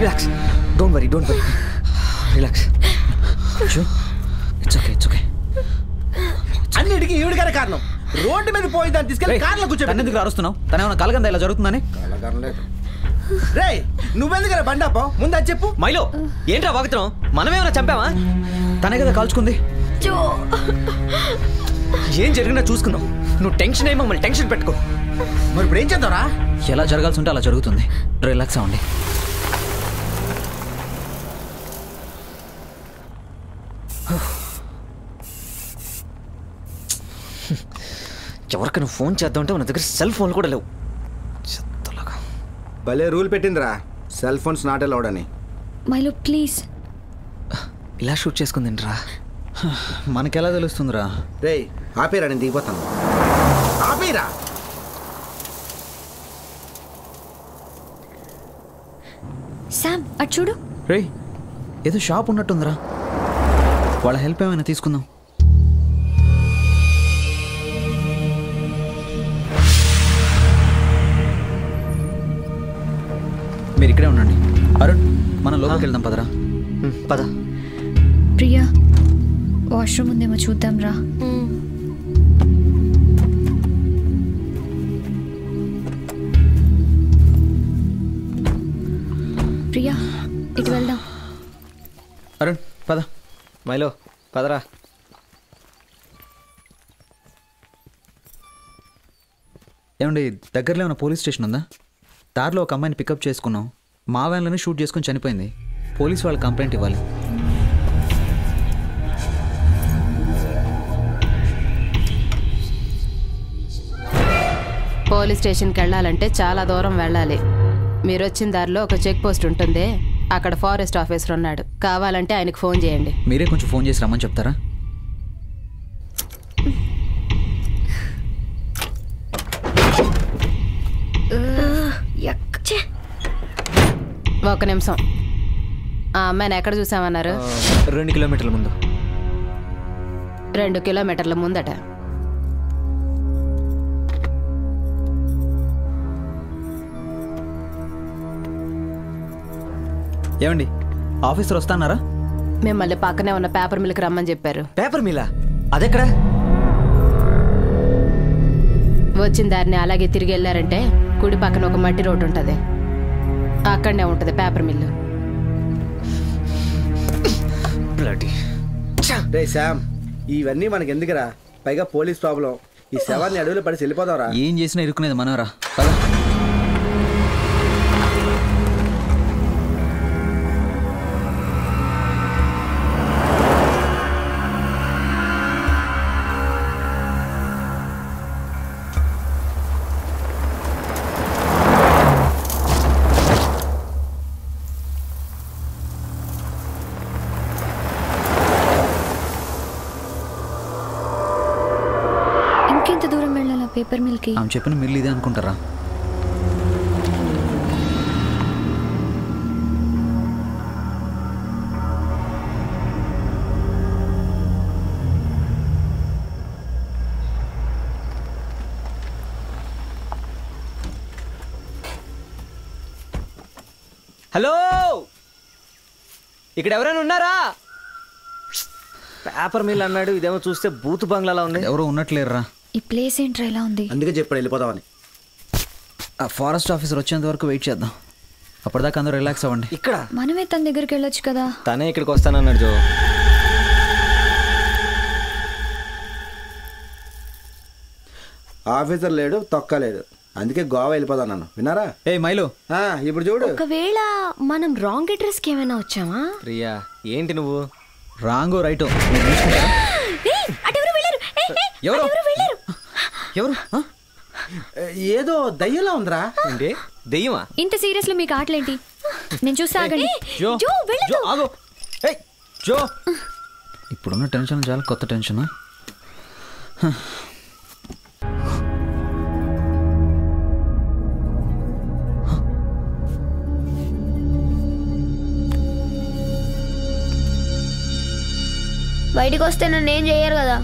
Relax. Don't worry relax. It's okay. అన్నిటికీ ఈవిడ గారే కారణం. రోడ్డు మీద పోయి దాన్ని తీసుకెళ్ళి కార్లో కూర్చోబెట్టి ఎందుకు అరుస్తున్నావు? తనేమన్నా కలగందా ఇలా జరుగుతుందని? రే నువ్వెందుకు బండాపో ముందు అది చెప్పు. మైలో ఏంట్రా వాగుతున్నావు? మనమేమైనా చంపావా? తనే కదా కాల్చుకుంది. ఏం జరిగినా చూసుకుందాం. నువ్వు టెన్షన్ అయ్యి మమ్మల్ని టెన్షన్ పెట్టుకో. మరి ఇప్పుడు ఏం చేద్దాంరా? ఎలా జరగాల్సి ఉంటే అలా జరుగుతుంది. రిలాక్స్ అవ్వండి. ఎవరికైనా ఫోన్ చేద్దామంటే మన దగ్గర సెల్ ఫోన్లు కూడా లేవు. చెత్తలాగా భలే రూల్ పెట్టిందిరా, సెల్ ఫోన్స్ నాట్ అలౌడ్ అని. మైలో ప్లీజ్. ఇలా షూట్ చేసుకుందిరా. మనకెలా తెలుస్తుందిరా? రే ఆపేరా, నేను దిగిపోతాను. ఆపేరా. శామ్ అటు చూడు. రే ఏదో షాప్ ఉన్నట్టుందిరా. వాళ్ళ హెల్ప్ ఏమైనా తీసుకుందాం. మీరు ఇక్కడే ఉండండి. అరుణ్ మనం లోపలికి వెళ్దాం. పదరా. పద. ప్రియా వాష్రూమ్ ఉందేమో చూద్దాం రా. ప్రియా ఇటు వెళ్దాం. అరుణ్ పద. మైలో పదరా. ఏమండి దగ్గరలో ఏమైనా పోలీస్ స్టేషన్ ఉందా? దారిలో ఒక అమ్మాయిని పికప్ చేసుకున్నాం. మా వ్యాన్లోనే షూట్ చేసుకుని చనిపోయింది. పోలీస్ వాళ్ళు కంప్లైంట్ ఇవ్వాలి. పోలీస్ స్టేషన్కి వెళ్ళాలంటే చాలా దూరం వెళ్ళాలి. మీరు వచ్చిన దారిలో ఒక చెక్ పోస్ట్ ఉంటుంది. అక్కడ ఫారెస్ట్ ఆఫీసర్ ఉన్నాడు. కావాలంటే ఆయనకు ఫోన్ చేయండి. మీరే కొంచెం ఫోన్ చేసి రమ్మని చెప్తారా? ఒక నిమిషం. ఆ అమ్మాయిని ఎక్కడ చూసామన్నారు? 2 కిలోమీటర్ల ముందు. 2 కిలోమీటర్ల ముందట. ఏమండి ఆఫీసర్ వస్తాన్నారా? మిమ్మల్ని పక్కనే ఉన్న పేపర్ మిల్కి రమ్మని చెప్పారు. పేపర్ మిల్లా? అదెక్కడా? వచ్చిన దారిని అలాగే తిరిగి వెళ్ళారంటే కుడి పక్కన ఒక మట్టి రోడ్డు ఉంటుంది. అక్కడనే ఉంటుంది పేపర్ మిల్లు. రే శామ్ ఇవన్నీ మనకి ఎందుకురా? పైగా పోలీస్ ప్రాబ్లం. ఈ శవాన్ని అడవిలో పడి వెళ్ళిపోదాంరా. ఏం చేసినా ఇరుక్కునేది మనరా. పద. ఇంకెంత దూరం వెళ్ళాలా పేపర్ మిల్కి? ఆమె చెప్పిన మిల్లు ఇదే అనుకుంటారా? హలో, ఇక్కడ ఎవరైనా ఉన్నారా? పేపర్ మిల్ అన్నాడు, ఇదేమో చూస్తే బూత్ బంగ్లాలా ఉంది. ఎవరో ఉన్నట్లేరా. ఈ ప్లేస్ ఏంట్రా ఇలా ఉంది? అందుకే చెప్పాడు వెళ్ళిపోదామని. ఆ ఫారెస్ట్ ఆఫీసర్ వచ్చేంత వరకు వెయిట్ చేద్దాం. అప్పటిదాకా అందరూ రిలాక్స్ అవ్వండి. ఇక్కడ మనమే తన దగ్గరికి వెళ్ళొచ్చు కదా. తనే ఇక్కడికి వస్తానన్నాడు జో. ఆఫీసర్ లేడు, తొక్కలేడు. అందుకే గోవా వెళ్ళిపోదాం నన్ను. విన్నారా? ఏ మైలో ఇప్పుడు చూడు. ఒకవేళ మనం రాంగ్ అడ్రస్ కి ఏమైనా వచ్చామా? ప్రియా ఏంటి నువ్వు రాంగో రైటో? ఎవరు ఎవరు? ఏదో దయ్యంలా ఉందిరా. ఏంటి దెయ్యమా? ఇంత సీరియస్ లో మీకు ఆటలేంటి? నేను చూసి ఆగండి. జో ఇప్పుడున్న టెన్షన్ చాలా కొత్త టెన్షన్. బయటికి వస్తే నన్ను ఏం చెయ్యరు కదా.